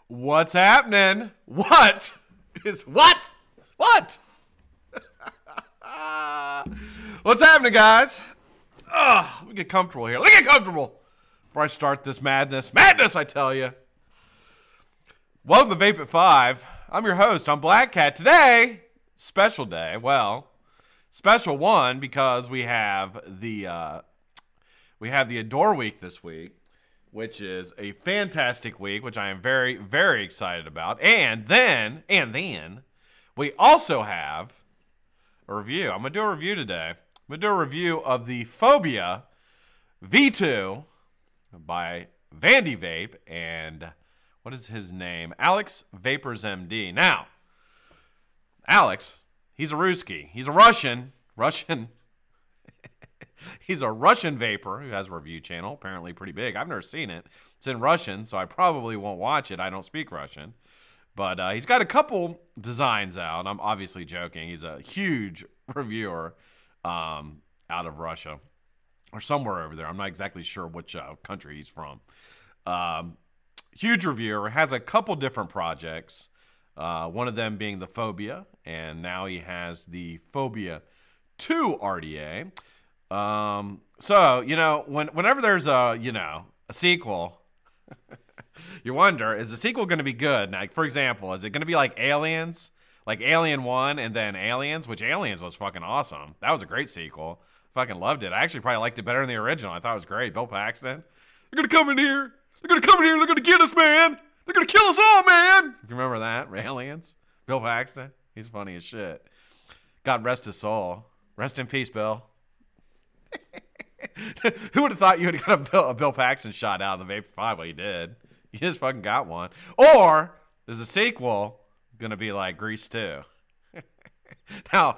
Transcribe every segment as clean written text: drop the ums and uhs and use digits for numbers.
What's happening? What is what? What? What's happening, guys? Let me get comfortable here. Let me get comfortable before I start this madness. Madness, I tell you. Welcome to Vape at 5. I'm your host. I'm BlackCat. Today, special day. Well, special one because we have the Adore Week this week, which is a fantastic week, which I am very, very excited about. And then we also have a review. I'm gonna do a review today. I'm gonna do a review of the Phobia V2 by Vandy Vape and what is his name? Alex Vapers MD. Now, Alex, he's a Ruski. He's a Russian. He's a Russian vapor who has a review channel, apparently pretty big. I've never seen it. It's in Russian, so I probably won't watch it. I don't speak Russian. But he's got a couple designs out. I'm obviously joking. He's a huge reviewer out of Russia or somewhere over there. I'm not exactly sure which country he's from. Huge reviewer, has a couple different projects. One of them being the Phobia, and now he has the Phobia 2 RDA. So, you know, whenever there's a sequel, you wonder, is the sequel going to be good? Like, for example, is it going to be like Aliens? Like Alien 1 and then Aliens, which Aliens was fucking awesome. That was a great sequel. Fucking loved it. I actually probably liked it better than the original. I thought it was great. Bill Paxton. They're going to come in here. They're going to come in here. They're going to get us, man. They're going to kill us all, man. If you remember that, Aliens. Bill Paxton. He's funny as shit. God rest his soul. Rest in peace, Bill. Who would have thought you would have got a Bill Paxton shot out of the Vapor 5? Well, you did. You just fucking got one. Or there's a sequel going to be like Grease 2. Now,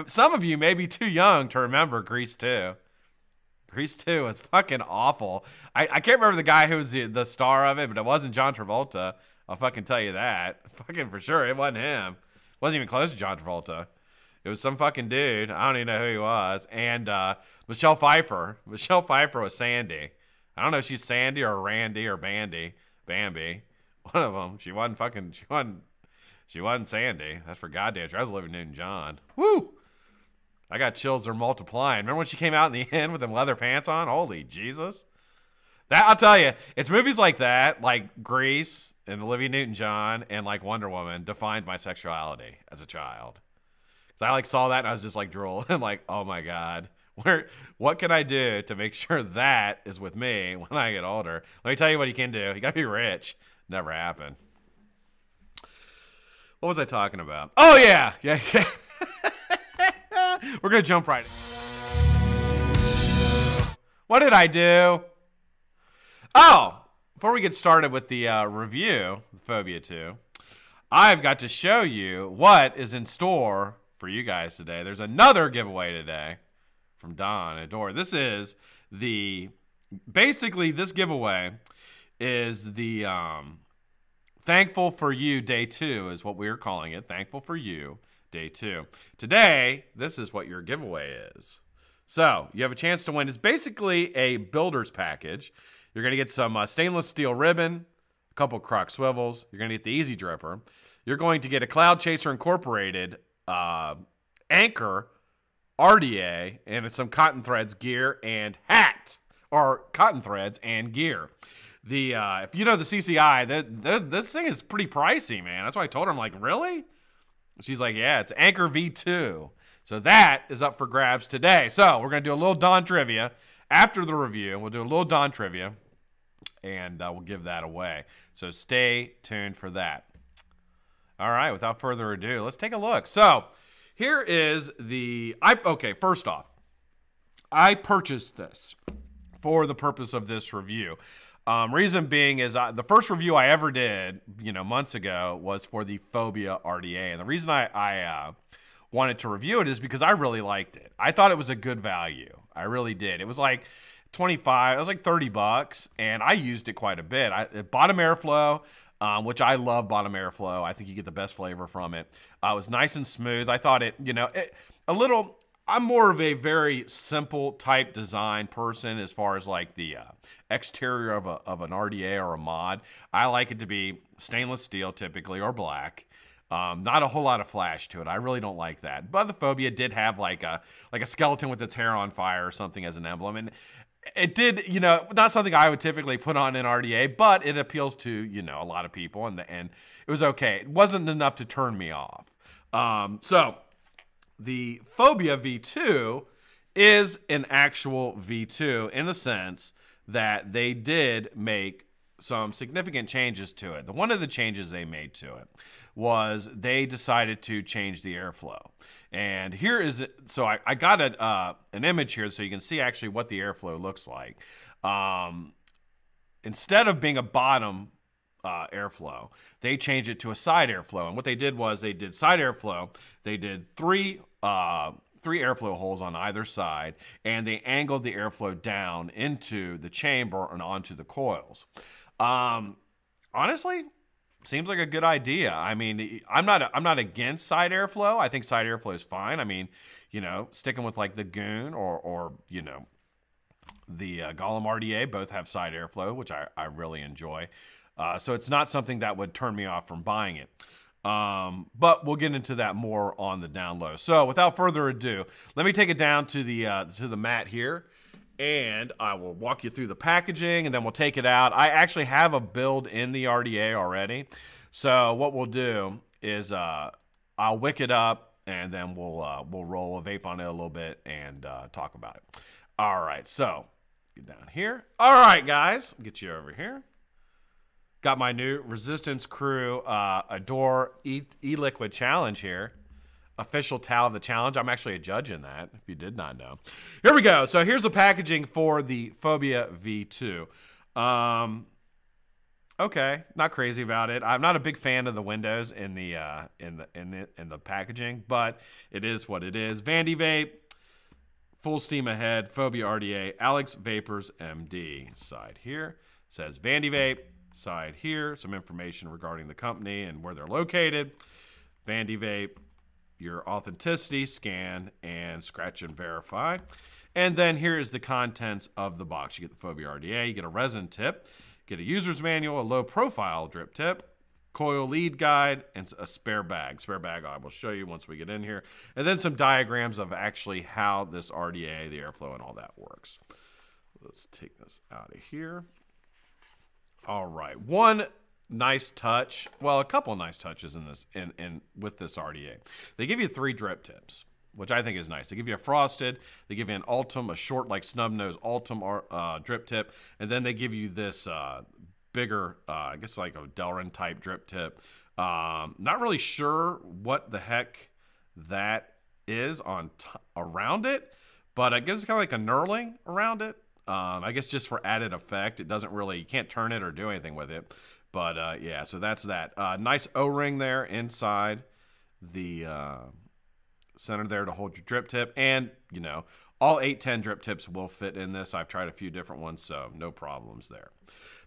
some of you may be too young to remember Grease 2. Grease 2 was fucking awful. I can't remember the guy who was the star of it, but it wasn't John Travolta. I'll fucking tell you that. Fucking for sure, it wasn't him. It wasn't even close to John Travolta. It was some fucking dude. I don't even know who he was. And Michelle Pfeiffer. Michelle Pfeiffer was Sandy. I don't know if she's Sandy or Randy or Bambi. One of them. She wasn't Sandy. That's for goddamn sure. I was Olivia Newton-John. Woo! I got chills. They're multiplying. Remember when she came out in the end with them leather pants on? Holy Jesus. That, I'll tell you, it's movies like that, like Grease and Olivia Newton-John and like Wonder Woman defined my sexuality as a child. I like saw that and I was just like drooling. I'm like, oh my God, what can I do to make sure that is with me when I get older? Let me tell you what you can do. You gotta be rich. Never happened. What was I talking about? Oh yeah. We're gonna jump right in. What did I do? Oh, before we get started with the review, Phobia 2, I've got to show you what is in store for you guys today. There's another giveaway today from Don and Adore. This is basically this giveaway is the Thankful for You Day 2 is what we're calling it. Thankful for You Day 2. Today, this is what your giveaway is. So you have a chance to win. It's basically a builder's package. You're going to get some stainless steel ribbon, a couple crock swivels. You're going to get the Easy Dripper. You're going to get a Cloud Chaser Incorporated Anchor RDA and some cotton threads gear and hat, or cotton threads and gear. The if you know the CCI, this thing is pretty pricey, man. That's why I told her, I'm like, really? She's like, yeah, it's Anchor V2. So that is up for grabs today. So we're gonna do a little Don trivia after the review. We'll do a little Don trivia, and we'll give that away. So stay tuned for that. All right, without further ado, let's take a look. So here is okay, first off, I purchased this for the purpose of this review. Reason being is the first review I ever did, months ago, was for the Phobia RDA. And the reason I wanted to review it is because I really liked it. I thought it was a good value. I really did. It was like 25, it was like 30 bucks, and I used it quite a bit. Bottom airflow, which I love bottom airflow. I think you get the best flavor from it. It was nice and smooth. I thought it, a little, I'm more of a very simple type design person as far as like the exterior of an RDA or a mod. I like it to be stainless steel typically or black. Not a whole lot of flash to it. I really don't like that. But the Phobia did have like a skeleton with its hair on fire or something as an emblem. And it did, you know, not something I would typically put on an RDA, but it appeals to, you know, a lot of people. And it was okay. It wasn't enough to turn me off. So the Phobia V2 is an actual V2 in the sense that they did make some significant changes to it. One of the changes they made to it was they decided to change the airflow. And here is it. So I got an image here so you can see actually what the airflow looks like. Instead of being a bottom airflow, they changed it to a side airflow. And what they did was they did side airflow. They did three airflow holes on either side, and they angled the airflow down into the chamber and onto the coils. Honestly, seems like a good idea. I mean, I'm not against side airflow. I think side airflow is fine. I mean, you know, sticking with like the Goon or you know, the Golem RDA both have side airflow, which I really enjoy. So it's not something that would turn me off from buying it. But we'll get into that more on the down low. So without further ado, let me take it down to the mat here, and I will walk you through the packaging, and then we'll take it out. I actually have a build in the RDA already. So what we'll do is I'll wick it up, and then we'll roll a vape on it a little bit and talk about it. All right, so get down here. All right, guys, get you over here. Got my new Resistance Crew Adore ELiquid challenge here. Official towel of the challenge. I'm actually a judge in that, if you did not know. Here we go. So here's the packaging for the Phobia V2. Okay, not crazy about it. I'm not a big fan of the windows in the packaging, but it is what it is. Vandy Vape, full steam ahead. Phobia RDA, Alex Vapers MD. Side here says Vandy Vape. Side here, some information regarding the company and where they're located. Vandy Vape, your authenticity, scan, and scratch and verify. And then here is the contents of the box. You get the Phobia RDA, you get a resin tip, get a user's manual, a low profile drip tip, coil lead guide, and a spare bag. Spare bag I will show you once we get in here. And then some diagrams of actually how this RDA, the airflow, and all that works. Let's take this out of here. All right, one nice touch, well, a couple of nice touches in this with this RDA. They give you 3 drip tips, which I think is nice. They give you a frosted, they give you an Ultim, a short like snub nose Ultim drip tip, and then they give you this bigger, I guess like a Delrin type drip tip. Not really sure what the heck that is around it, but I guess it's kind of like a knurling around it. I guess just for added effect. It doesn't really, you can't turn it or do anything with it. But yeah, so that's that. Nice O-ring there inside the center there to hold your drip tip. And, you know, all 810 drip tips will fit in this. I've tried a few different ones, so no problems there.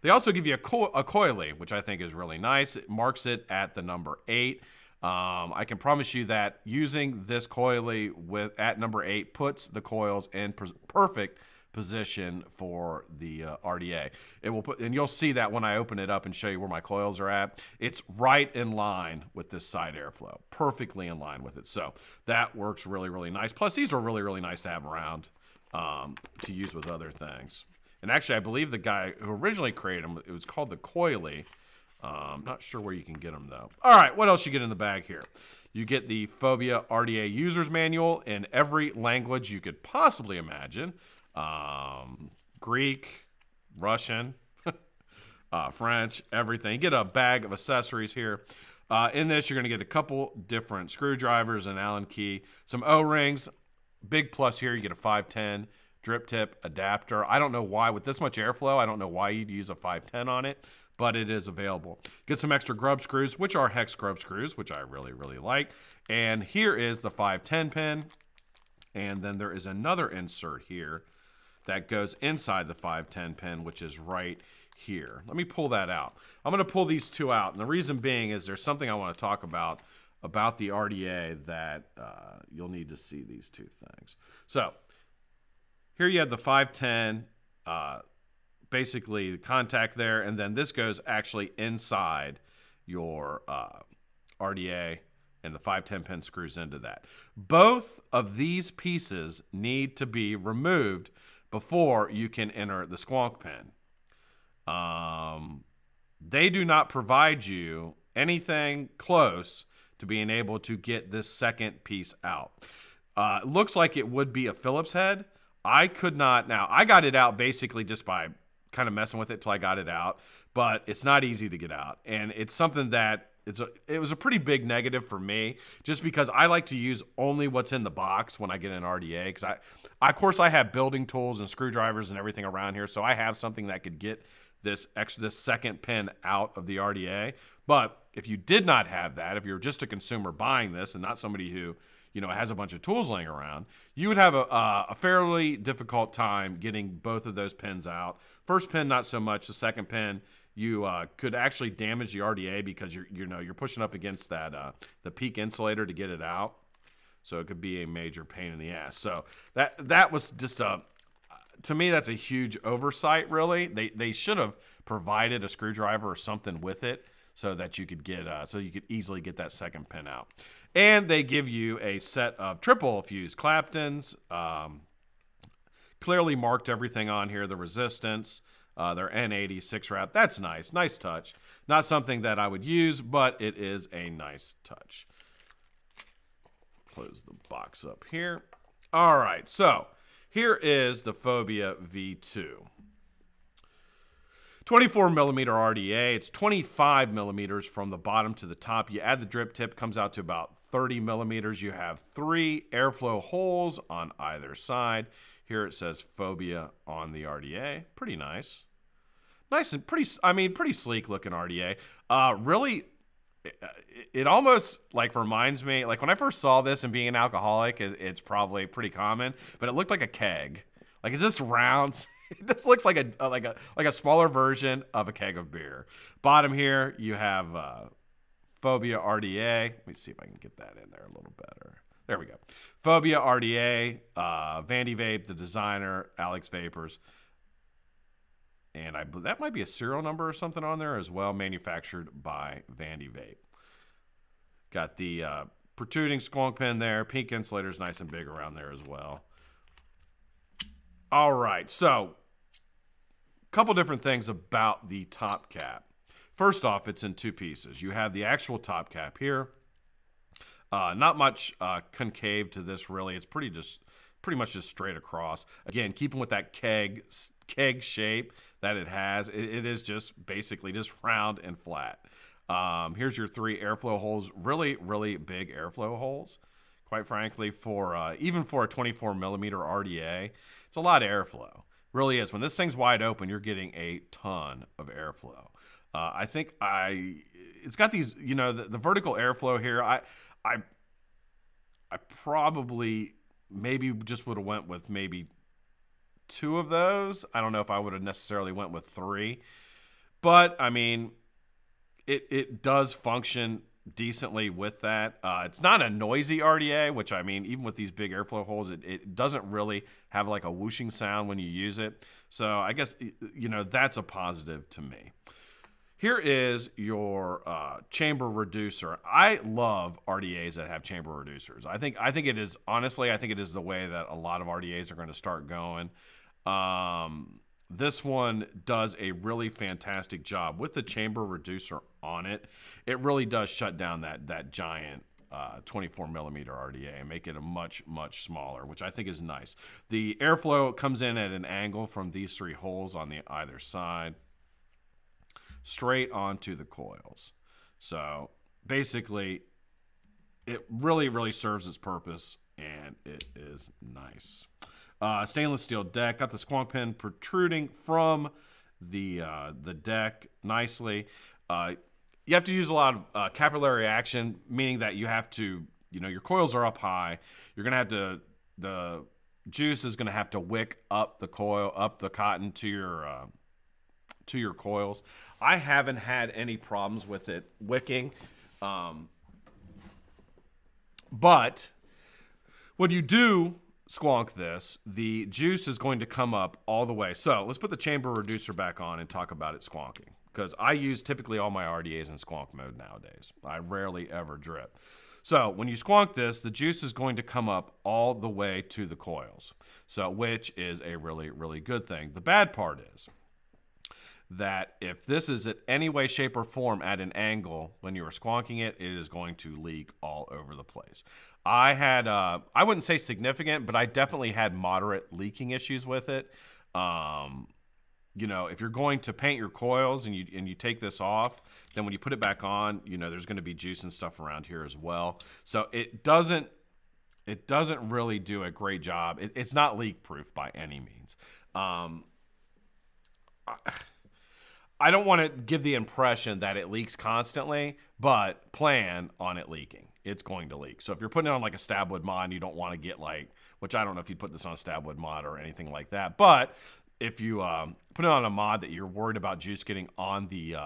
They also give you a coily, which I think is really nice. It marks it at the number 8. I can promise you that using this coily at number 8 puts the coils in perfect position for the RDA. It will put, and you'll see that when I open it up and show you where my coils are at. It's right in line with this side airflow, perfectly in line with it. So that works really, really nice. Plus, these are really, really nice to have around to use with other things. And actually, I believe the guy who originally created them, it was called the coily. Not sure where you can get them though. All right, what else you get in the bag here? You get the Phobia RDA user's manual in every language you could possibly imagine. Greek, Russian, French, everything. You get a bag of accessories here. In this, you're going to get a couple different screwdrivers, an Allen key, some O-rings. Big plus here, you get a 510 drip tip adapter. I don't know why, with this much airflow, I don't know why you'd use a 510 on it, but it is available. Get some extra grub screws, which are hex grub screws, which I really, really like. And here is the 510 pin. And then there is another insert here that goes inside the 510 pin, which is right here. Let me pull that out. I'm going to pull these two out. And the reason being is there's something I want to talk about about the RDA that you'll need to see these two things. So here you have the 510, basically the contact there, and then this goes actually inside your RDA, and the 510 pin screws into that. Both of these pieces need to be removed before you can enter the squonk pin. They do not provide you anything close to being able to get this second piece out. It looks like it would be a Phillips head. I could not. Now, I got it out basically just by kind of messing with it till I got it out, but it's not easy to get out. And it's something that it was a pretty big negative for me, just because I like to use only what's in the box when I get an RDA. Because of course, I have building tools and screwdrivers and everything around here, so I have something that could get this second pin out of the RDA. But if you did not have that, if you're just a consumer buying this and not somebody who has a bunch of tools laying around, you would have a fairly difficult time getting both of those pins out. First pin, not so much. The second pin, you could actually damage the RDA because you're pushing up against that the peak insulator to get it out. So it could be a major pain in the ass. So that was just to me, that's a huge oversight. Really, they should have provided a screwdriver or something with it so that you could get so you could easily get that second pin out. And they give you a set of triple fuse Claptons. Clearly marked everything on here. The resistance. Their N80 6-route. That's nice. Nice touch. Not something that I would use, but it is a nice touch. Close the box up here. All right. So here is the Phobia V2. 24 millimeter RDA. It's 25 millimeters from the bottom to the top. You add the drip tip, comes out to about 30 millimeters. You have 3 airflow holes on either side. Here it says Phobia on the RDA. Pretty nice. Nice and pretty sleek looking RDA. Really, it almost reminds me, like when I first saw this and being an alcoholic, it's probably pretty common, but it looked like a keg. Like it's just round. It just looks like a smaller version of a keg of beer. Bottom here, you have Phobia RDA. Let me see if I can get that in there a little better. There we go. Phobia RDA, Vandy Vape, the designer, Alex Vapers. And that might be a serial number or something on there as well, manufactured by Vandy Vape. Got the protruding squonk pin there. Pink insulator's nice and big around there as well. All right, so a couple different things about the top cap. First off, it's in 2 pieces. You have the actual top cap here. Not much concave to this, really. It's pretty much just straight across. Again, keeping with that keg shape that it has, it is just basically just round and flat. Here's your 3 airflow holes. Really, really big airflow holes. Quite frankly, even for a 24 millimeter RDA, it's a lot of airflow. Really is. When this thing's wide open, you're getting a ton of airflow. I think it's got these, the vertical airflow here. I probably maybe just would have went with maybe 2 of those. I don't know if I would have necessarily went with 3, but I mean, it does function decently with that. It's not a noisy RDA, which I mean, even with these big airflow holes, it doesn't really have like a whooshing sound when you use it. So I guess, that's a positive to me. Here is your chamber reducer. I love RDAs that have chamber reducers. I think it is, honestly, I think it is the way that a lot of RDAs are going to start going. This one does a really fantastic job with the chamber reducer on it. It really does shut down that giant 24 millimeter RDA and make it a much, much smaller, which I think is nice. The airflow comes in at an angle from these 3 holes on the either side, straight onto the coils. So basically, it really, really serves its purpose, and it is nice. Stainless steel deck. Got the squonk pin protruding from the deck nicely. You have to use a lot of capillary action, meaning that you have to, your coils are up high. You're gonna have to, the juice is gonna have to wick up the coil, up the cotton to your coils. I haven't had any problems with it wicking. But when you do squonk this, the juice is going to come up all the way. So let's put the chamber reducer back on and talk about it squonking, because I use typically all my RDAs in squonk mode nowadays. I rarely ever drip. So when you squonk this, the juice is going to come up all the way to the coils, so which is a really, really good thing. The bad part is that if this is in any way, shape, or form at an angle when you are squonking it, it is going to leak all over the place. I had, I wouldn't say significant, but I definitely had moderate leaking issues with it. You know, if you're going to paint your coils and you take this off, then when you put it back on, you know, there's going to be juice and stuff around here as well. So it doesn't really do a great job. It's not leak proof by any means. I don't want to give the impression that it leaks constantly, but plan on it leaking. It's going to leak. So if you're putting it on like a stabwood mod, you don't want to get like, which I don't know if you'd put this on a stabwood mod or anything like that, but if you put it on a mod that you're worried about juice getting on the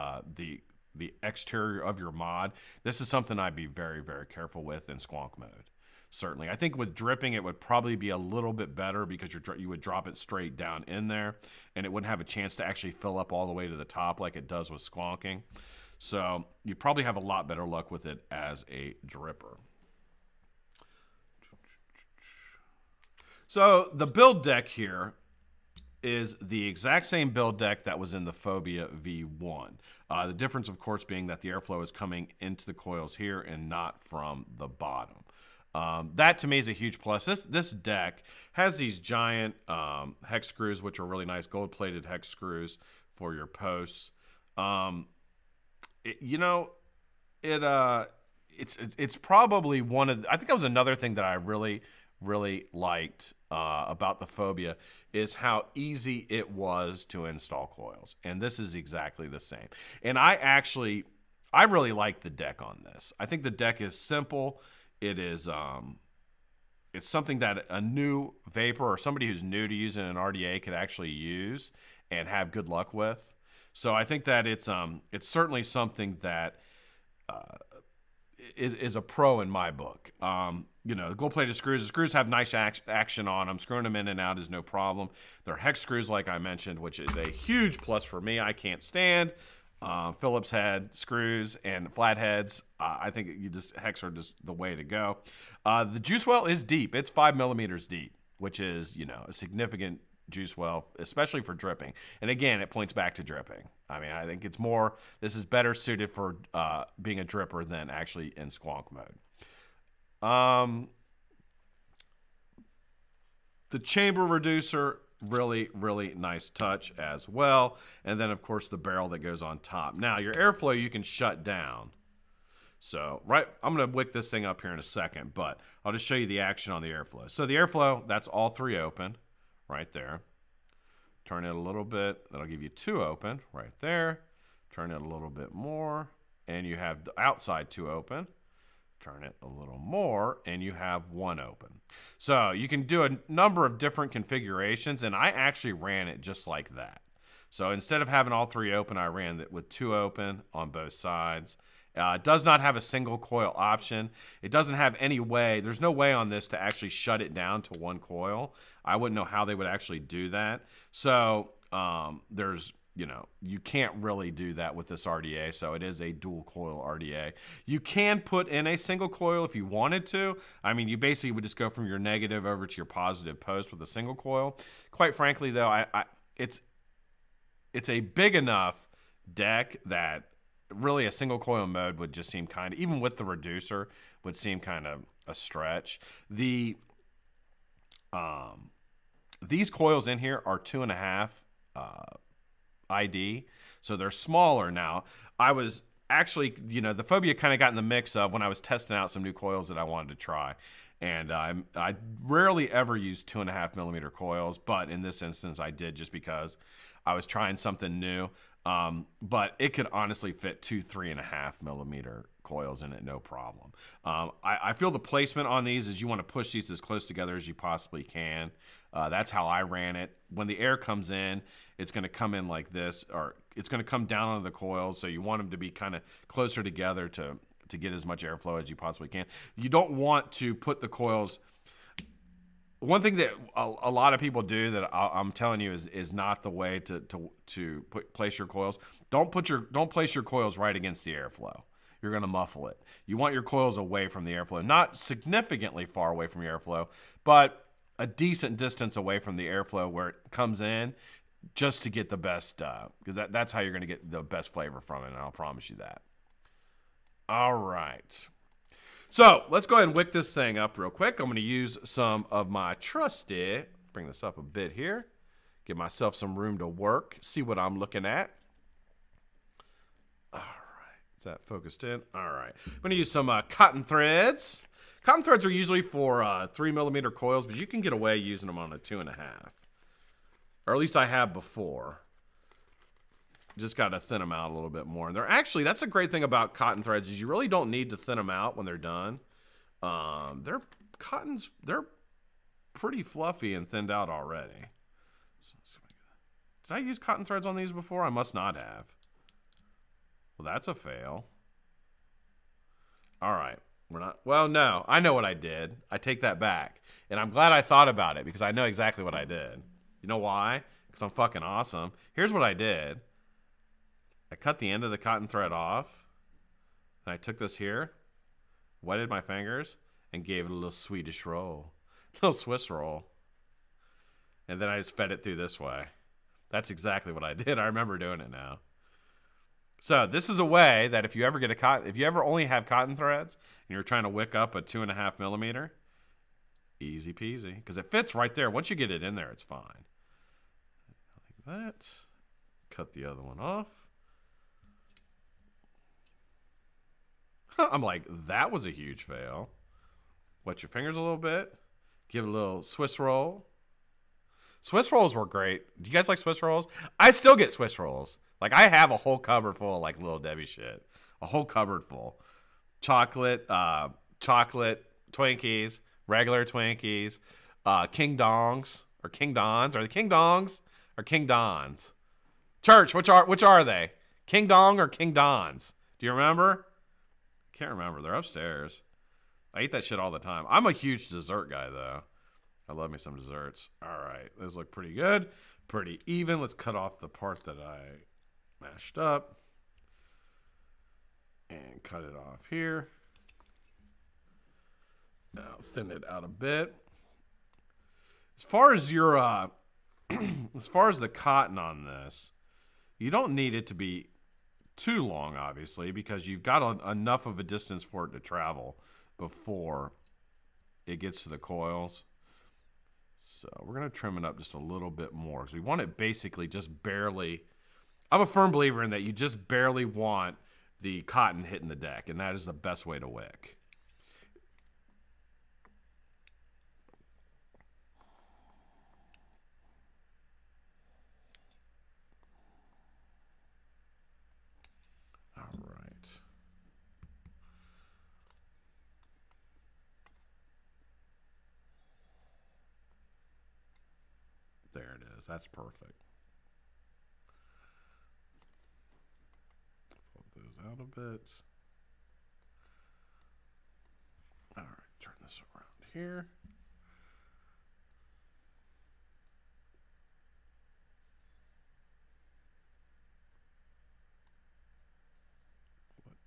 exterior of your mod, this is something I'd be very, very careful with in squonk mode. Certainly. I think with dripping, it would probably be a little bit better because you would drop it straight down in there and it wouldn't have a chance to actually fill up all the way to the top like it does with squonking. So you probably have a lot better luck with it as a dripper. So the build deck here is the exact same build deck that was in the Phobia V1. The difference, of course, being that the airflow is coming into the coils here and not from the bottom. That to me is a huge plus. This deck has these giant hex screws, which are really nice gold-plated hex screws for your posts. It's probably one of I think that was another thing that I really liked about the Phobia is how easy it was to install coils, and this is exactly the same. And I really like the deck on this. I think the deck is simple. It is it's something that a new vapor or somebody who's new to using an RDA could actually use and have good luck with. So I think that it's certainly something that is a pro in my book. You know, the gold-plated screws. The screws have nice action on them. Screwing them in and out is no problem. They're hex screws, like I mentioned, which is a huge plus for me. I can't stand Phillips head screws and flatheads. I think hex are just the way to go. The juice well is deep. It's 5 millimeters deep, which is, you know, a significant juice well, especially for dripping. And again, it points back to dripping. I mean, I think this is better suited for being a dripper than actually in squonk mode. The chamber reducer, really nice touch as well. And then of course the barrel that goes on top. Now your airflow you can shut down. So I'm gonna wick this thing up here in a second, but I'll just show you the action on the airflow. So the airflow, that's all 3 open right there. Turn it a little bit, that'll give you 2 open right there. Turn it a little bit more, and you have the outside 2 open. Turn it a little more, and you have 1 open. So you can do a number of different configurations, and I actually ran it just like that. So instead of having all 3 open, I ran it with 2 open on both sides. It does not have a single coil option. It doesn't have any way, there's no way on this to actually shut it down to 1 coil. I wouldn't know how they would actually do that. So you can't really do that with this RDA, so it is a dual coil RDA. You can put in a single coil if you wanted to. I mean, you basically would just go from your negative over to your positive post with a single coil. Quite frankly, though, it's a big enough deck that really a single coil mode would just seem kind of, even with the reducer, would seem kind of a stretch. These coils in here are 2.5 ID, so they're smaller now. I was actually, the Phobia kind of got in the mix of when I was testing out some new coils that I wanted to try. And I rarely ever use 2.5 millimeter coils, but in this instance I did just because I was trying something new. But it could honestly fit 2 3.5 millimeter coils in it, no problem. I feel the placement on these is you want to push these as close together as you possibly can. That's how I ran it. When the air comes in, it's going to come in like this, or it's going to come down onto the coils, so you want them to be kind of closer together to to get as much airflow as you possibly can. You don't want to put the coils. One thing that a lot of people do that I'm telling you is not the way to place your coils. Don't place your coils right against the airflow. You're going to muffle it. You want your coils away from the airflow, not significantly far away from your airflow, but a decent distance away from the airflow where it comes in, just to get the best, because that's how you're going to get the best flavor from it, and I'll promise you that. All right. So let's go ahead and wick this thing up real quick. I'm going to use some of my trusty, bring this up a bit here, give myself some room to work, see what I'm looking at. All right. Is that focused in? All right. I'm going to use some cotton threads. Cotton threads are usually for 3mm coils, but you can get away using them on a 2.5. Or at least I have before. Just got to thin them out a little bit more. And they're actually, that's a great thing about cotton threads, is you really don't need to thin them out when they're done. They're pretty fluffy and thinned out already. Did I use cotton threads on these before? I must not have. Well, that's a fail. All right. We're not, well, no, I know what I did. I take that back. And I'm glad I thought about it because I know exactly what I did. You know why? Because I'm fucking awesome. Here's what I did. I cut the end of the cotton thread off. And I took this here, wetted my fingers, and gave it a little Swedish roll. A little Swiss roll. And then I just fed it through this way. That's exactly what I did. I remember doing it now. So this is a way that if you ever only have cotton threads and you're trying to wick up a 2.5mm, easy peasy, because it fits right there. Once you get it in there, it's fine. Like that. Cut the other one off. I'm like, that was a huge fail. Wet your fingers a little bit. Give it a little Swiss roll. Swiss rolls were great. Do you guys like Swiss rolls? I still get Swiss rolls. Like, I have a whole cupboard full of, like, Little Debbie shit. A whole cupboard full. Chocolate Twinkies, regular Twinkies, King Dongs, or King Dons. Are they King Dongs or King Dons? Church, which are they? King Dong or King Dons? Do you remember? Can't remember. They're upstairs. I eat that shit all the time. I'm a huge dessert guy, though. I love me some desserts. All right. Those look pretty good. Pretty even. Let's cut off the part that I mashed up. And cut it off here. Now thin it out a bit. As far as your, as far as the cotton on this, you don't need it to be too long, obviously, because you've got enough of a distance for it to travel before it gets to the coils. So we're going to trim it up just a little bit more because we want it basically just barely. I'm a firm believer in that you just barely want the cotton hitting the deck, and that is the best way to wick. All right. There it is. That's perfect. Flip those out a bit. All right, turn this around here.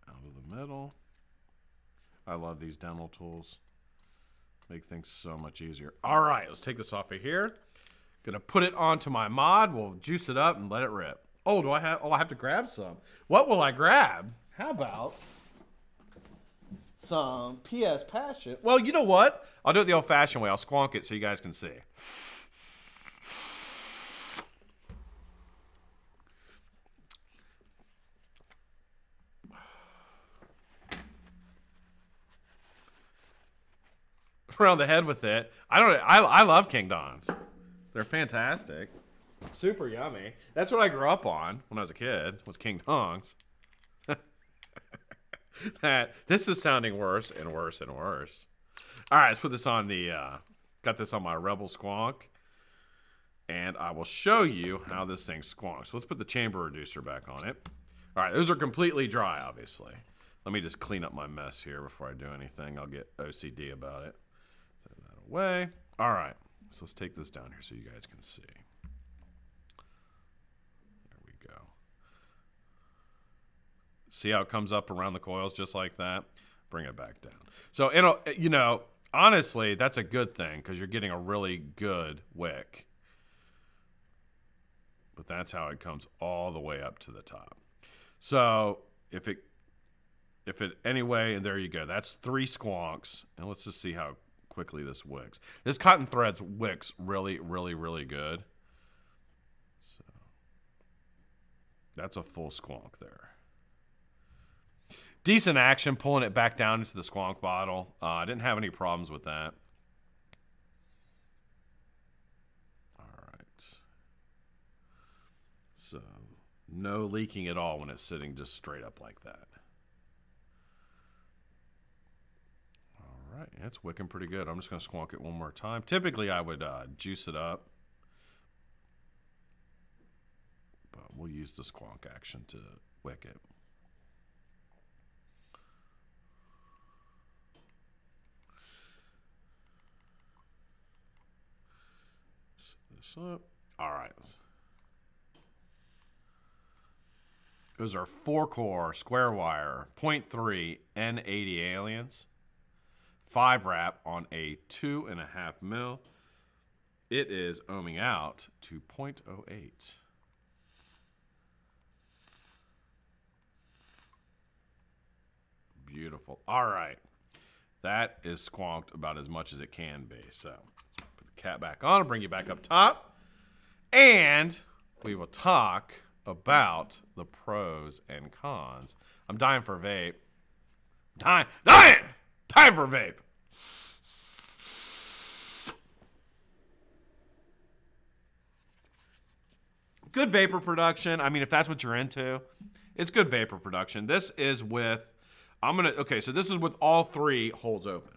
Out of the middle. I love these dental tools. Make things so much easier. All right, let's take this off of here. Gonna put it onto my mod. We'll juice it up and let it rip. Oh, do I have? Oh, I have to grab some. What will I grab? How about some PS Passion? Well, you know what? I'll do it the old-fashioned way. I'll squonk it so you guys can see. Around the head with it. I love King Dons. They're fantastic. Super yummy. That's what I grew up on when I was a kid, was King Dongs. This is sounding worse and worse and worse. All right, let's put this on the, got this on my Rebel Squonk. And I will show you how this thing squonks. So let's put the chamber reducer back on it. All right, those are completely dry, obviously. Let me just clean up my mess here before I do anything. I'll get OCD about it. Throw that away. All right. So let's take this down here so you guys can see. There we go. See how it comes up around the coils just like that? Bring it back down. So, you know, honestly, that's a good thing because you're getting a really good wick. But that's how it comes all the way up to the top. So if it anyway, and there you go. That's 3 squonks. And let's just see how quickly this wicks. This cotton threads wicks really, really, really good. So that's a full squonk there. Decent action pulling it back down into the squonk bottle. I didn't have any problems with that. All right. So no leaking at all when it's sitting just straight up like that. All right, it's wicking pretty good. I'm just going to squonk it one more time. Typically, I would juice it up. But we'll use the squonk action to wick it. Up. All right. Those are 4-core square wire 0.3 N80 aliens, 5 wrap on a 2.5 mil. It is ohming out to 0.08. Beautiful. All right. That is squonked about as much as it can be. So put the cat back on and bring you back up top. And we will talk about the pros and cons. I'm dying for a vape. Dying for a vape. Good vapor production. I mean, if that's what you're into, it's good vapor production. This is with, okay, so this is with all 3 holes open.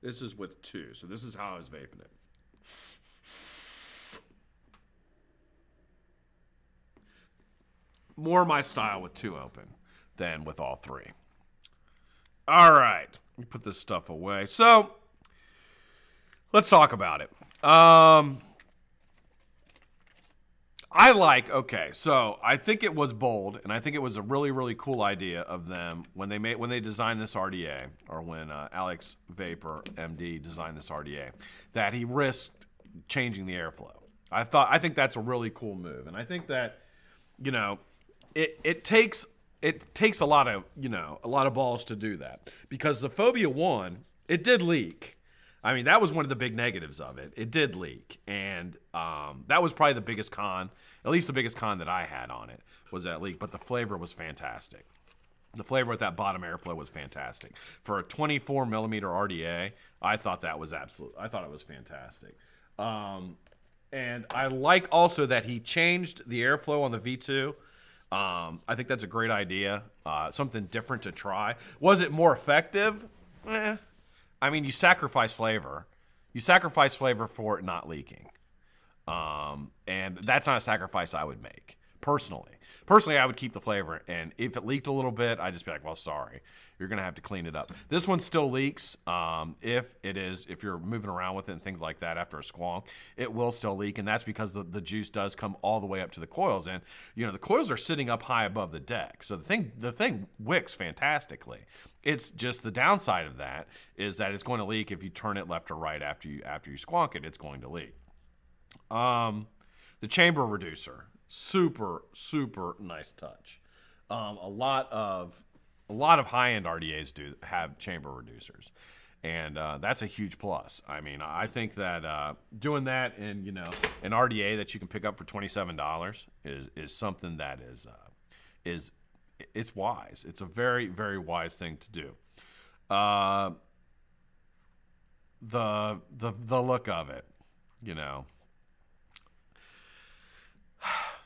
This is with 2, so this is how I was vaping it. More my style with 2 open than with all 3. All right, let me put this stuff away. So let's talk about it. Okay, so I think it was bold, and I think it was a really, really cool idea of them when they designed this RDA, or when Alex Vapor MD designed this RDA, that he risked changing the airflow. I think that's a really cool move, and I think that, you know, it takes a lot of balls to do that, because the Phobia 1, it did leak. I mean, that was one of the big negatives of it. It did leak, and that was probably the biggest con, at least the biggest con that I had on it, was that leak. But the flavor was fantastic. The flavor with that bottom airflow was fantastic. For a 24 millimeter RDA, I thought that was I thought it was fantastic. And I like also that he changed the airflow on the V2. I think that's a great idea. Something different to try. Was it more effective? I mean, you sacrifice flavor. You sacrifice flavor for it not leaking. And that's not a sacrifice I would make, personally. Personally, I would keep the flavor, and if it leaked a little bit, I'd just be like, well, sorry. You're going to have to clean it up. This one still leaks. If you're moving around with it and things like that after a squonk, it will still leak, and that's because the juice does come all the way up to the coils. And, you know, the coils are sitting up high above the deck, so the thing wicks fantastically. It's just the downside of that is that it's going to leak if you turn it left or right after you squonk it. It's going to leak. The chamber reducer, super nice touch. A lot of high-end RDAs do have chamber reducers, and that's a huge plus. I mean, I think that doing that in, you know, an RDA that you can pick up for $27 is something that it's wise. It's a very, very wise thing to do. The look of it, you know.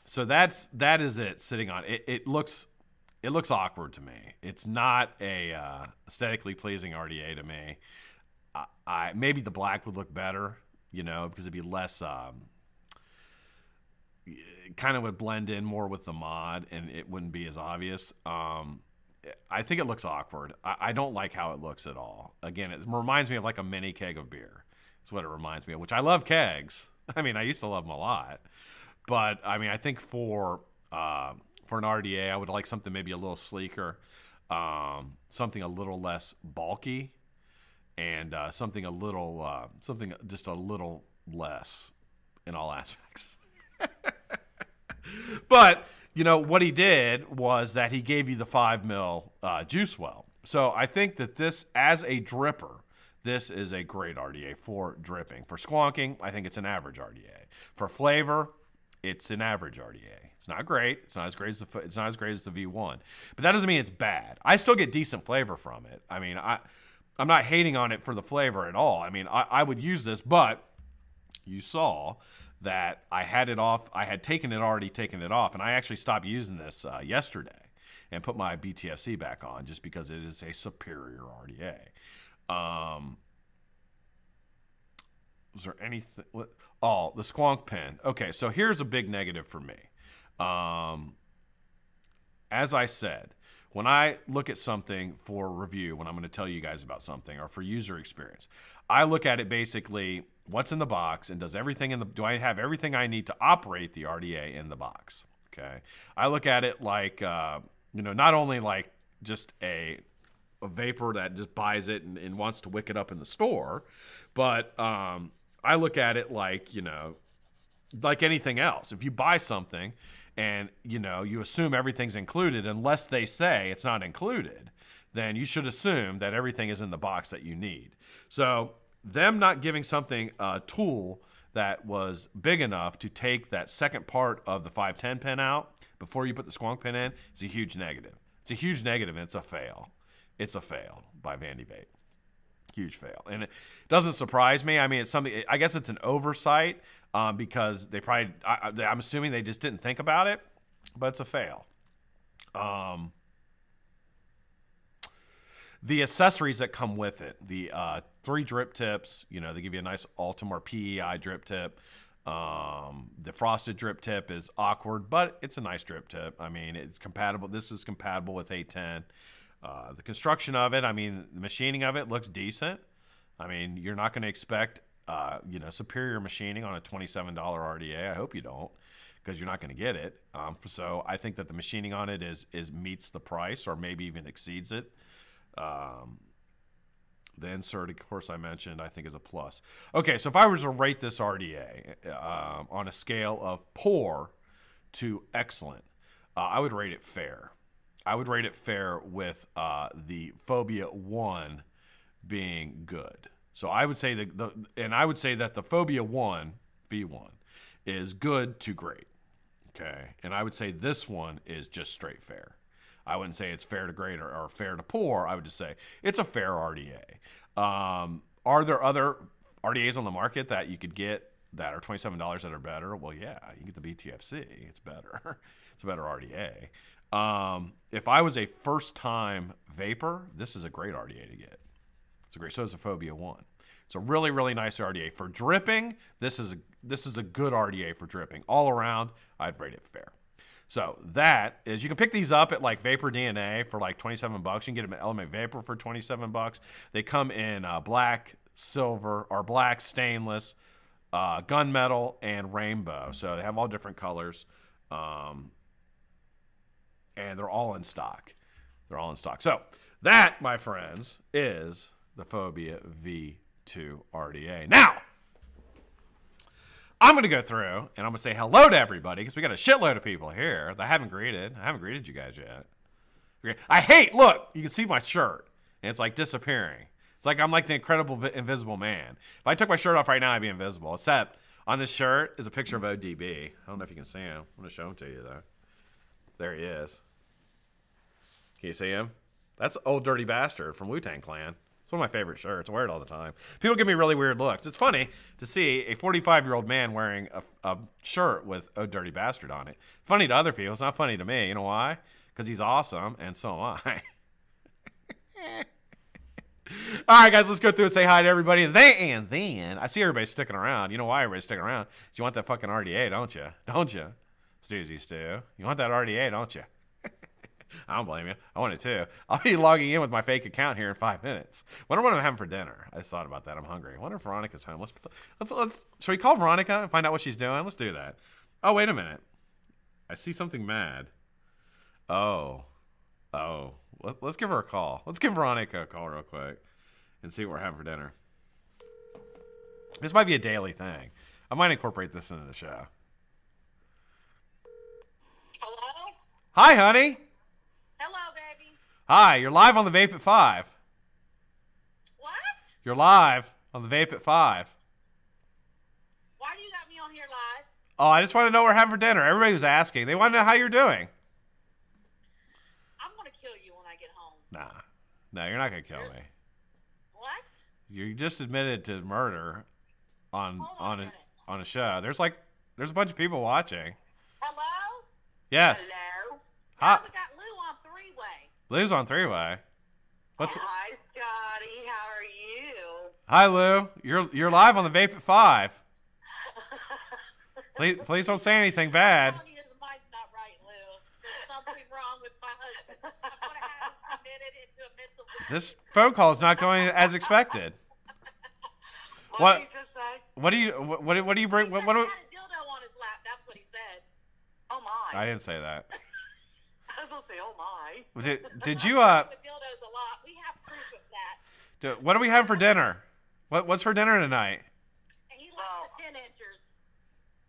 So that is it sitting on it. It looks awkward to me. It's not a aesthetically pleasing RDA to me. Maybe the black would look better, you know, because it'd be less, kind of would blend in more with the mod and it wouldn't be as obvious. I think it looks awkward. I don't like how it looks at all. Again, it reminds me of like a mini keg of beer. That's what it reminds me of, which I love kegs. I mean, I used to love them a lot. But, I mean, I think for an RDA, I would like something maybe a little sleeker, something a little less bulky, and something just a little less in all aspects. But, you know, what he did was that he gave you the 5 mil juice well. So I think that this, as a dripper, this is a great RDA for dripping. For squonking, I think it's an average RDA. For flavor, it's an average RDA. It's not great. It's not as great as the V1. But that doesn't mean it's bad. I still get decent flavor from it. I mean, I'm not hating on it for the flavor at all. I mean, I would use this, but you saw that I had it off. I had already taken it off, and I actually stopped using this yesterday and put my BTFC back on just because it is a superior RDA. Was there anything? Oh, the squonk pen. Okay, so here's a big negative for me. As I said, when I look at something for review, when I'm going to tell you guys about something or for user experience, I look at it basically what's in the box and do I have everything I need to operate the RDA in the box? Okay. I look at it like, you know, not only like just a vapor that just buys it and wants to wick it up in the store, but I look at it like, you know, like anything else. If you buy something and, you know, you assume everything's included, unless they say it's not included, then you should assume that everything is in the box that you need. So them not giving something, a tool that was big enough to take that second part of the 510 pin out before you put the squonk pin in, it's a huge negative. It's a huge negative, and it's a fail. It's a fail by Vandy Vape. Huge fail. And it doesn't surprise me. I mean, it's something, I guess it's an oversight because they probably, I'm assuming they just didn't think about it, but it's a fail. The accessories that come with it, the 3 drip tips, you know, they give you a nice Altamar PEI drip tip. The frosted drip tip is awkward, but it's a nice drip tip. I mean, it's compatible. This is compatible with 810. The construction of it, I mean, the machining of it looks decent. I mean, you're not going to expect, you know, superior machining on a $27 RDA. I hope you don't, because you're not going to get it. So I think that the machining on it meets the price or maybe even exceeds it. The insert, of course, I mentioned, I think is a plus. Okay, so if I was to rate this RDA on a scale of poor to excellent, I would rate it fair. I would rate it fair with the Phobia 1 being good. So I would say that the Phobia 1 V1 is good to great. Okay, and I would say this one is just straight fair. I wouldn't say it's fair to great or fair to poor. I would just say it's a fair RDA. Are there other RDAs on the market that you could get that are $27 that are better? Well, yeah, you get the BTFC. It's better. It's a better RDA. If I was a first-time vapor, this is a great RDA to get. So is a Phobia 1. It's a really, really nice RDA. For dripping, this is a good RDA for dripping. All around, I'd rate it fair. So that is, you can pick these up at like Vapor DNA for like 27 bucks. You can get them at Element Vapor for 27 bucks. They come in black, silver, or black, stainless, gunmetal, and rainbow. So they have all different colors. And they're all in stock. They're all in stock. So that, my friends, is the Phobia V2 RDA. Now, I'm going to go through and I'm going to say hello to everybody because we got a shitload of people here that I haven't greeted. I haven't greeted you guys yet. Look, you can see my shirt and it's like disappearing. It's like I'm like the incredible invisible man. If I took my shirt off right now, I'd be invisible. Except on this shirt is a picture of ODB. I don't know if you can see him. I'm going to show him to you though. There he is. Can you see him? That's Old Dirty Bastard from Wu-Tang Clan. It's one of my favorite shirts. I wear it all the time. People give me really weird looks. It's funny to see a 45-year-old man wearing a shirt with Old Dirty Bastard on it. Funny to other people. It's not funny to me. You know why? Because he's awesome, and so am I. All right, guys, let's go through and say hi to everybody. And then I see everybody sticking around. You know why everybody's sticking around? 'Cause you want that fucking RDA, don't you? Don't you? Stoozy Stew. You want that RDA, don't you? I don't blame you. I want it too. I'll be logging in with my fake account here in 5 minutes. Wonder what I'm having for dinner. I just thought about that. I'm hungry. I wonder if Veronica's home. Let's. Should we call Veronica and find out what she's doing? Let's do that. Oh, wait a minute. I see something mad. Oh. Let's give her a call. Let's give Veronica a call real quick and see what we're having for dinner. This might be a daily thing. I might incorporate this into the show. Hello? Hi, honey. Hello, baby. Hi, you're live on the Vape at 5. What? You're live on the Vape at 5. Why do you got me on here live? Oh, I just want to know what we're having for dinner. Everybody was asking. They want to know how you're doing. I'm going to kill you when I get home. Nah. No, you're not going to kill me. What? You just admitted to murder on a show. There's a bunch of people watching. Hello? Yes. Hello? Hi. We got Lou on three-way. Lou's on three-way. Hi, Scotty. How are you? Hi, Lou. You're live on the Vape at 5. Please don't say anything bad. I'm telling you, this mic's not right, Lou. There's something wrong with my husband. I'm going to have him committed into a mental... This phone call is not going as expected. What did you just say? What do you bring? What He had a dildo on his lap. That's what he said. Oh, my. I didn't say that. I was going to say, oh, my. Did you With dildos a lot. We have proof of that. What are we having for dinner? What's for dinner tonight? And he likes the 10-inchers.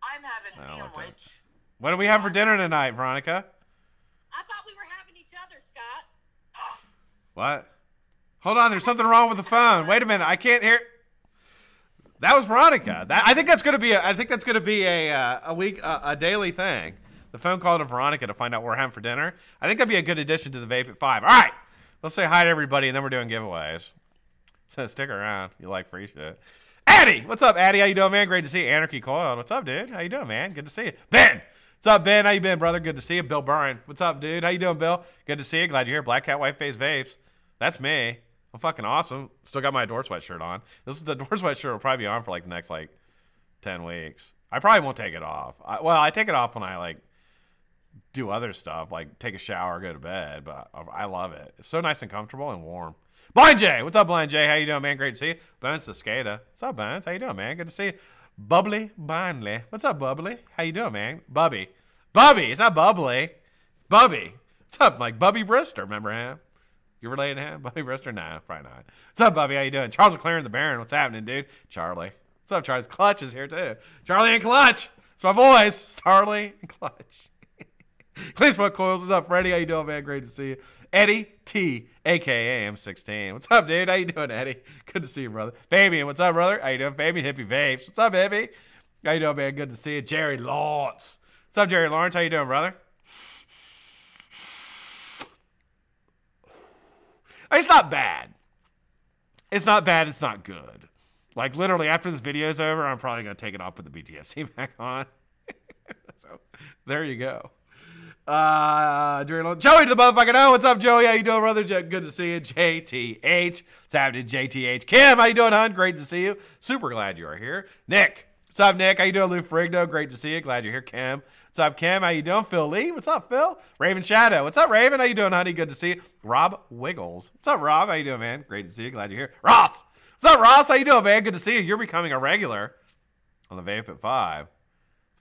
I'm having a sandwich. What do we have for dinner tonight, Veronica? I thought we were having each other, Scott. What? Hold on, there's something wrong with the phone. Wait a minute, I can't hear. That was Veronica. I think that's gonna be a daily thing. The phone call to Veronica to find out what we're having for dinner. I think that'd be a good addition to the Vape at 5. All right, let's say hi to everybody, and then we're doing giveaways. So stick around. You like free shit. Addy, what's up, Addy? How you doing, man? Great to see you. Anarchy Coiled. What's up, dude? How you doing, man? Good to see you. Ben, what's up, Ben? How you been, brother? Good to see you. Bill Byrne, what's up, dude? How you doing, Bill? Good to see you. Glad you're here. BlackCat White Face Vapes. That's me. I'm fucking awesome. Still got my Door Sweat shirt on. The Door Sweat shirt will probably be on for like the next 10 weeks. I probably won't take it off. I take it off when I do other stuff, like take a shower, go to bed. But I love it. It's so nice and comfortable and warm. Blind Jay, what's up, Blind Jay? How you doing, man? Great to see you. Bones the Skada. What's up, Bones? How you doing, man? Good to see you. Bubbly Bindley. What's up, Bubbly? How you doing, man? Bubby. It's not Bubbly. Bubby. What's up, Bubby Brister? Remember him? You related to him? Bubby Brister? Nah, probably not. What's up, Bubby? How you doing? Charles McLaren, the Baron. What's happening, dude? Charlie. What's up, Charles? Clutch is here, too. Charlie and Clutch. It's my boys. Starly and Clutch. Clean Smoke Coils. What's up, Freddie? How you doing, man? Great to see you. Eddie T, a.k.a. M16. What's up, dude? How you doing, Eddie? Good to see you, brother. Fabian, what's up, brother? How you doing? Fabian, Hippie Vapes. What's up, Hippie? How you doing, man? Good to see you. Jerry Lawrence. What's up, Jerry Lawrence? How you doing, brother? It's not bad. It's not bad. It's not good. Literally, after this video's over, I'm probably going to take it off, put the BTFC back on. So, there you go. Joey to the motherfucker. Oh, what's up, Joey? How you doing, brother? Good to see you. JTH. What's happening, JTH? Kim, how you doing, hon? Great to see you. Super glad you are here. Nick. What's up, Nick? How you doing, Lou Frigno? Great to see you. Glad you're here, Kim. What's up, Kim? How you doing? Phil Lee. What's up, Phil? Raven Shadow. What's up, Raven? How you doing, honey? Good to see you. Rob Wiggles. What's up, Rob? How you doing, man? Great to see you. Glad you're here. Ross. What's up, Ross? How you doing, man? Good to see you. You're becoming a regular on the Vape at 5.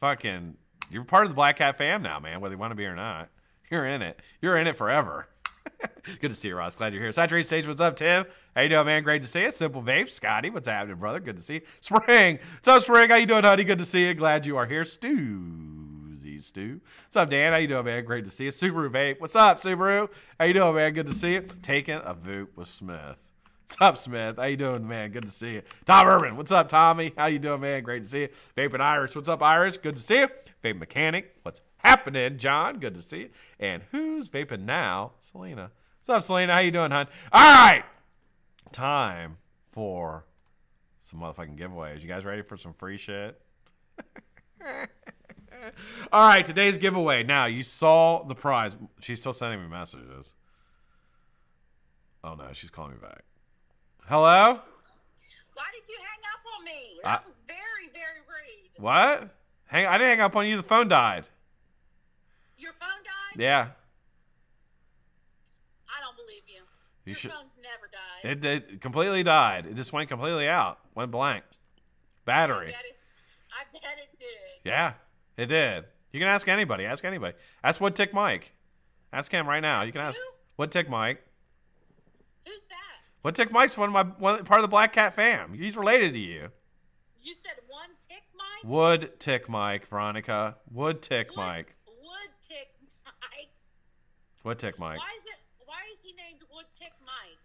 Fucking, you're part of the BlackCat fam now, man, whether you want to be or not. You're in it. You're in it forever. Good to see you, Ross. Glad you're here. Saturate Stage, what's up, Tim? How you doing, man? Great to see you. Simple Vape, Scotty, what's happening, brother? Good to see you. Spring, what's up, Spring? How you doing, honey? Good to see you. Glad you are here. Stu. What's up, Dan? How you doing, man? Great to see you. Subaru Vape, what's up, Subaru? How you doing, man? Good to see you. Taking a Voop with Smith. What's up, Smith? How you doing, man? Good to see you. Tom Urban, what's up, Tommy? How you doing, man? Great to see you. Vaping Irish, what's up, Irish? Good to see you. Vape Mechanic, what's happening, John? Good to see you. And who's vaping now? Selena. What's up, Selena? How you doing, hon? All right. Time for some motherfucking giveaways. You guys ready for some free shit? All right, today's giveaway. Now, you saw the prize. She's still sending me messages. Oh, no, she's calling me back. Hello? Why did you hang up on me? That was very, very rude. What? I didn't hang up on you. The phone died. Your phone died? Yeah. I don't believe you. Your phone's never died. It did. Completely died. It just went completely out. Went blank. Battery. I bet it did. Yeah, it did. You can ask anybody. Ask anybody. Ask Wood Tick Mike. Ask him right now. You can ask Wood Tick Mike. Who's that? Wood Tick Mike's part of the BlackCat fam. He's related to you. You said One Tick Mike? Wood Tick Mike, Veronica. Wood Tick Mike. Wood Tick Mike. Wood Tick Mike. Why is he named Wood Tick Mike?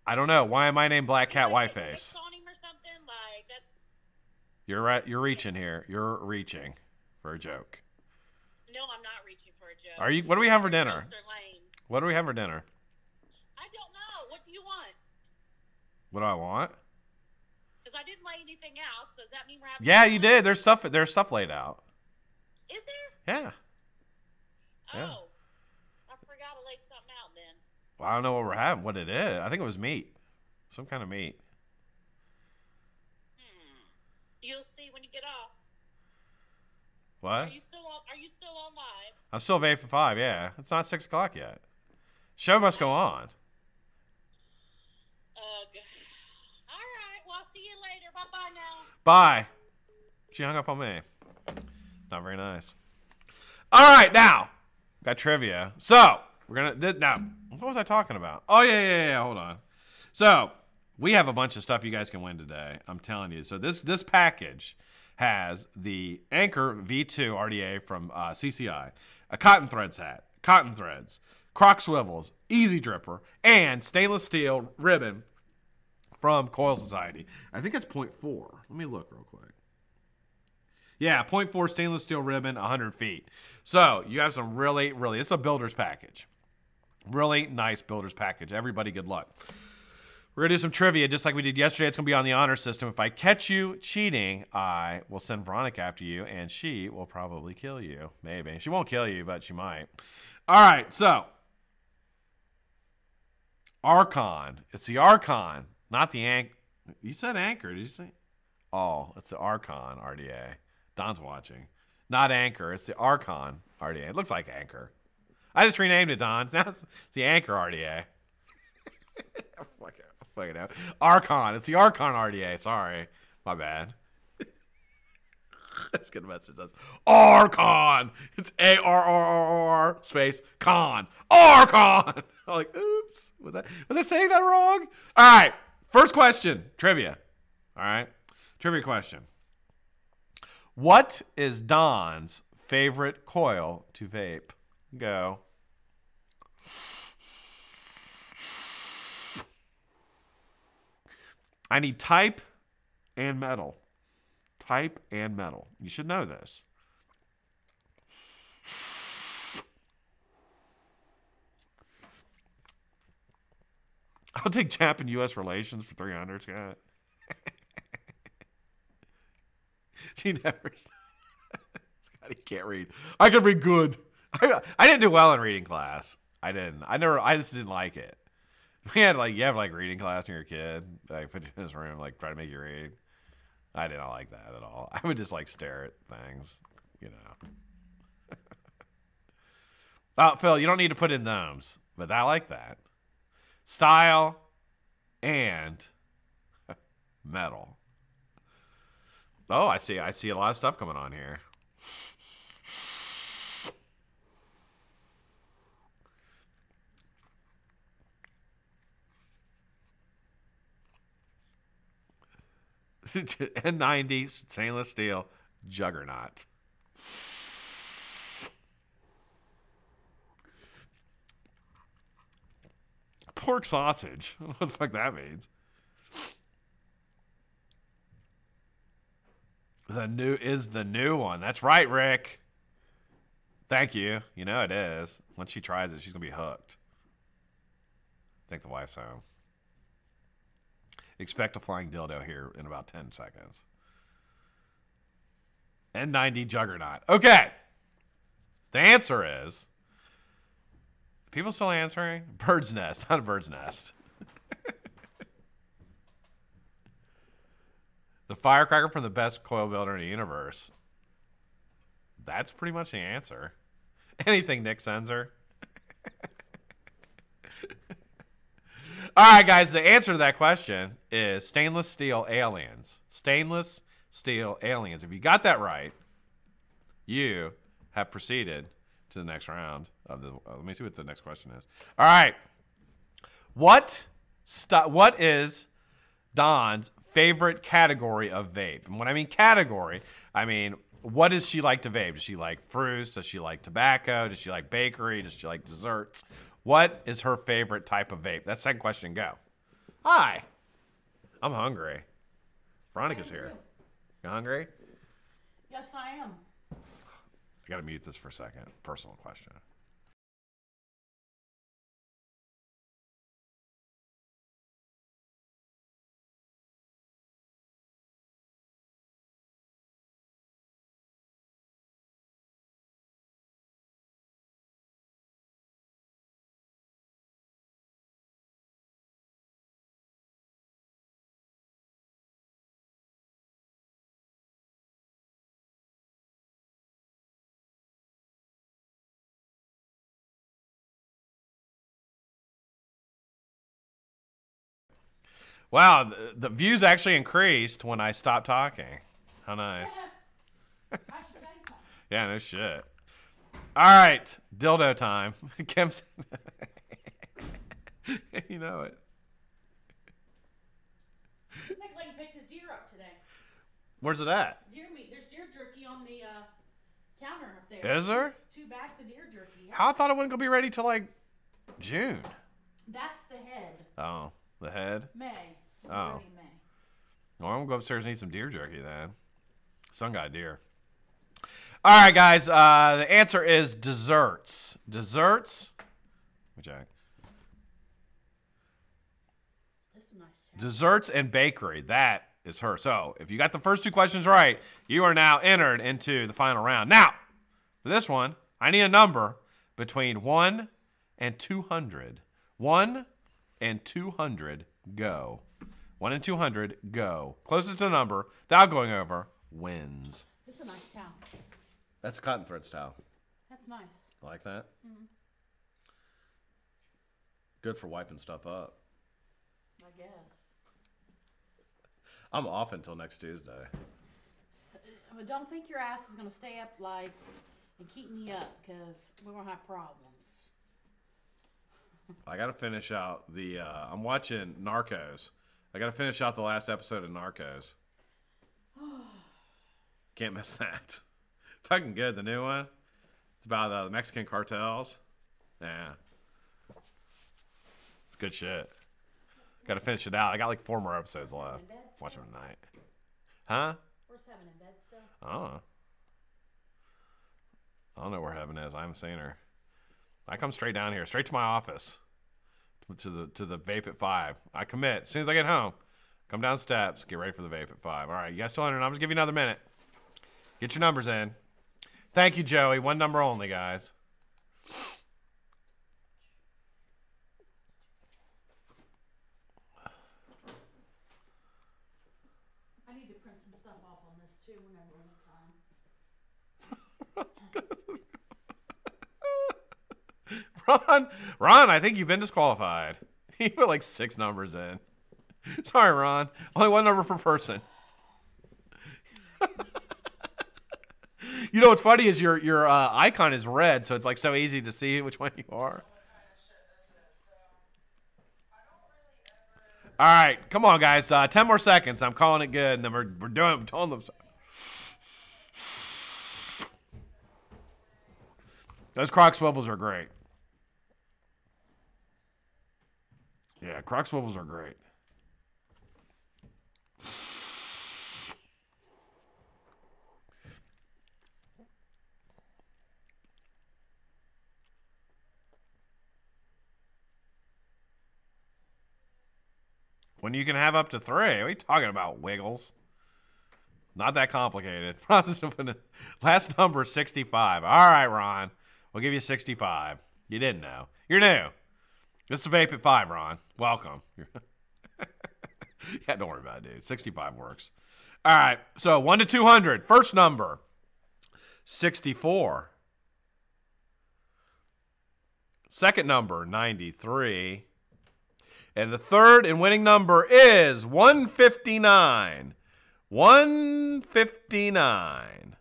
I don't know. Why am I named BlackCat Whiteface? On him or something? Like that's. You're right. You're reaching here. You're reaching for a joke. No, I'm not reaching for a joke. Are you? What do we have for dinner? What do we have for dinner? I don't know. What do you want? What do I want? Because I didn't lay anything out. So does that mean we're having? Yeah, you did. There's stuff laid out. Is there? Yeah. Oh, yeah. I forgot to lay something out then. Well, I don't know what we're having. What it is? I think it was meat. Some kind of meat. You'll see when you get off. What? Are you still on live? I'm still Vape for 5. Yeah, it's not 6 o'clock yet. Show must go on. Ugh. All right. Well, I'll see you later. Bye-bye now. Bye. She hung up on me. Not very nice. All right, now got trivia. So we're gonna now. What was I talking about? Oh yeah. Hold on. So we have a bunch of stuff you guys can win today. I'm telling you. So this package has the Anchor V2 RDA from CCI, a cotton threads hat, cotton threads, croc swivels, easy dripper, and stainless steel ribbon from Coil Society. I think it's 0.4. Let me look real quick. Yeah, 0.4 stainless steel ribbon, 100 feet. So you have some really, it's a builder's package. Really nice builder's package. Everybody, good luck. We're going to do some trivia just like we did yesterday. It's going to be on the honor system. If I catch you cheating, I will send Veronica after you, and she will probably kill you. Maybe. She won't kill you, but she might. All right, so Archon. It's the Archon, not the Anchor. You said Anchor, did you say? Oh, it's the Archon RDA. Don's watching. Not Anchor. It's the Archon RDA. It looks like Anchor. I just renamed it, Don. Now it's the Anchor RDA. Fuck it out. Archon. It's the Archon RDA. Sorry. My bad. That's good message. That's Archon. It's A-R-R-R-R space con. Archon. I'm like, oops. Was I saying that wrong? All right. First question. Trivia. All right. Trivia question. What is Don's favorite coil to vape? Go. I need type and metal. Type and metal. You should know this. I'll take Japan U.S. relations for 300, Scott. She never. Scott, he can't read. I can read good. I didn't do well in reading class. I didn't. I just didn't like it. We had you have reading class when you're a kid. Like put you in this room, try to make you read. I did not like that at all. I would just stare at things, Oh, Phil, you don't need to put in those, but I like that. Style and metal. Oh, I see a lot of stuff coming on here. N90 stainless steel juggernaut. Pork sausage. I don't know what the fuck that means. The new one. That's right, Rick. Thank you. You know it is. Once she tries it, she's gonna be hooked. I think the wife's home. Expect a flying dildo here in about 10 seconds. N90 juggernaut. Okay. The answer is... People still answering? Bird's nest. Not a bird's nest. The firecracker from the best coil builder in the universe. That's pretty much the answer. Anything Nick sends her. All right, guys, the answer to that question is stainless steel aliens. Stainless steel aliens. If you got that right, you have proceeded to the next round of the. Let me see what the next question is. All right, what is Dawn's favorite category of vape? And when I mean category, I mean what does she like to vape? Does she like fruits? Does she like tobacco? Does she like bakery? Does she like desserts? What is her favorite type of vape? That's the second question. Go. Hi. I'm hungry. Veronica's here. You hungry? Yes, I am. I gotta mute this for a second. Personal question. Wow, the views actually increased when I stopped talking. How nice. Yeah, no shit. All right, dildo time. Kim's. You know it. Looks like Layton picked his deer up today. Where's it at? Deer meat. There's deer jerky on the counter up there. Is there? 2 bags of deer jerky. Yeah. How I thought it wasn't gonna be ready till like June. That's the head. Oh, the head. May. Oh. Ready May. Well, I'm gonna go upstairs and eat some deer jerky then. Son got deer. All right, guys. The answer is desserts. Desserts. Jack. This is a nice town. Desserts and bakery. That is her. So if you got the first 2 questions right, you are now entered into the final round. Now, for this one, I need a number between 1 and 200. 1 and 200, go. 1 and 200, go. Closest to the number, without going over, wins. This is a nice town. That's a cotton threads towel. That's nice. Like that? Mm-hmm. Good for wiping stuff up. I guess. I'm off until next Tuesday. But don't think your ass is going to stay up like and keep me up, because we're going to have problems. I got to finish out the, I'm watching Narcos. I got to finish out the last episode of Narcos. Can't miss that. Fucking good, the new one. It's about the Mexican cartels. Yeah. It's good shit. Got to finish it out. I got like 4 more episodes left. Watch them tonight. Huh? Where's Heaven in bed still? I don't know. I don't know where Heaven is. I haven't seen her. I come straight down here, straight to my office, to the vape at 5. I commit. As soon as I get home, come down steps, get ready for the vape at 5. All right, you guys still entering? I'm just give you another minute. Get your numbers in. Thank you, Joey. 1 number only, guys. I need to print some stuff off on this too whenever I have time. Ron, I think you've been disqualified. You put like 6 numbers in. Sorry, Ron. Only 1 number per person. You know what's funny is your icon is red, so it's like so easy to see which one you are. All right, come on, guys. 10 more seconds. I'm calling it good, and then we're telling them. Those Croc swivels are great. Yeah, Croc swivels are great. When you can have up to 3. What are you talking about, Wiggles? Not that complicated. Last number is 65. All right, Ron. We'll give you 65. You didn't know. You're new. This is Vape at 5, Ron. Welcome. Yeah, don't worry about it, dude. 65 works. All right, so 1 to 200. First number, 64. Second number, 93. And the third and winning number is 159. 159.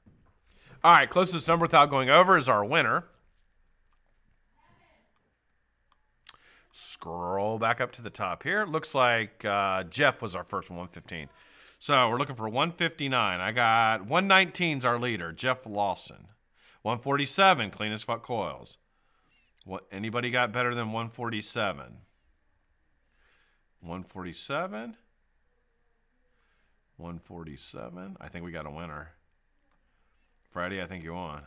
All right, closest number without going over is our winner. Scroll back up to the top here. Looks like Jeff was our first 115. So we're looking for 159. I got 119's our leader, Jeff Lawson. 147, Clean as Fuck Coils. What? Anybody got better than 147? 147. 147. I think we got a winner. Freddie, I think you won.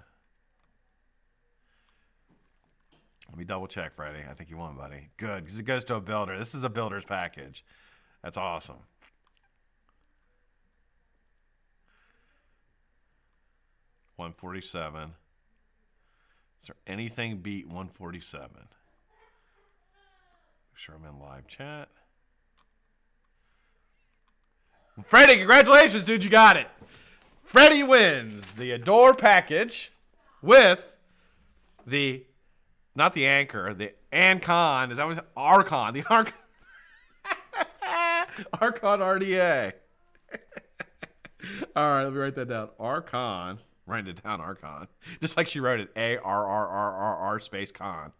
Let me double check, Freddie. I think you won, buddy. Good, because it goes to a builder. This is a builder's package. That's awesome. $147. Is there anything beat 147? Make sure I'm in live chat. Freddie, congratulations, dude. You got it. Freddie wins the Adore package with the, not the Anchor, the Ancon. Is that what it's Archon? The Archon. Archon RDA. All right, let me write that down. Archon. Writing it down, Archon. Just like she wrote it. A-R-R-R-R-R space con.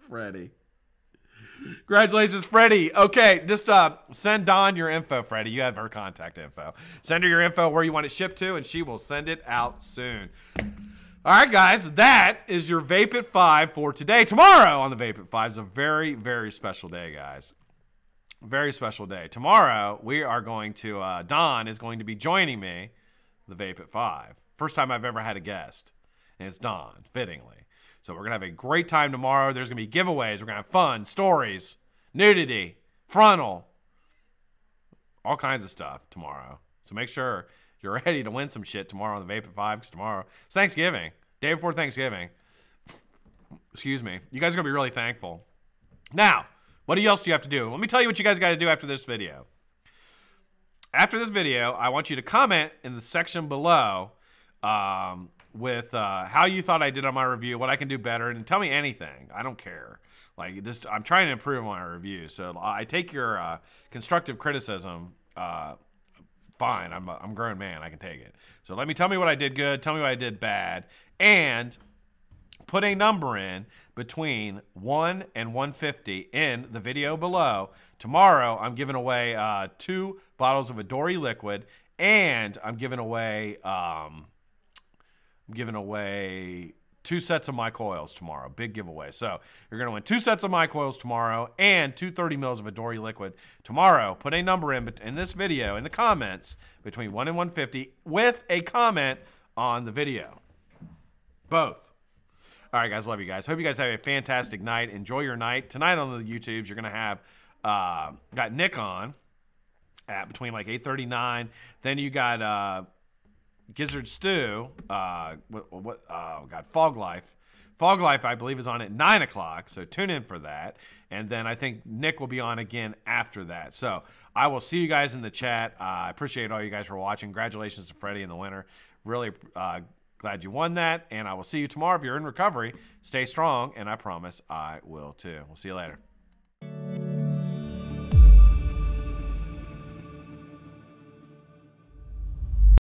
Freddie. Congratulations, Freddie. Okay, just send Dawn your info, Freddie. You have her contact info. Send her your info where you want it shipped to, and she will send it out soon. All right, guys, that is your Vape at 5 for today. Tomorrow on the Vape at 5 is a very, very special day, guys. Very special day. Tomorrow, we are going to, Dawn is going to be joining me, the Vape at 5. First time I've ever had a guest, and it's Dawn, fittingly. So we're going to have a great time tomorrow. There's going to be giveaways. We're going to have fun, stories, nudity, frontal, all kinds of stuff tomorrow. So make sure you're ready to win some shit tomorrow on the Vape at 5, because tomorrow it's Thanksgiving. Day before Thanksgiving. Excuse me. You guys are going to be really thankful. Now, what else do you have to do? Let me tell you what you guys got to do after this video. After this video, I want you to comment in the section below with how you thought I did on my review, what I can do better, and tell me anything. I don't care. Like, just I'm trying to improve my review, so I take your constructive criticism. Fine, I'm a grown man. I can take it. So tell me what I did good. Tell me what I did bad, and put a number in between 1 and 150 in the video below. Tomorrow, I'm giving away 2 bottles of Adore ELiquid, and I'm giving away 2 sets of my coils tomorrow. Big giveaway. So you're going to win 2 sets of my coils tomorrow and 2 30 mils of Adore ELiquid tomorrow. Put a number in this video in the comments between 1 and 150 with a comment on the video. Both. All right, guys. Love you guys. Hope you guys have a fantastic night. Enjoy your night. Tonight on the YouTubes, you're going to have got Nick on at between like 8:39. Then you got Gizzard Stew. Fog Life. Fog Life, I believe, is on at 9 o'clock. So tune in for that. And then I think Nick will be on again after that. So I will see you guys in the chat. I appreciate all you guys for watching. Congratulations to Freddie and the winner. Really glad you won that. And I will see you tomorrow. If you're in recovery, stay strong. And I promise I will too. We'll see you later.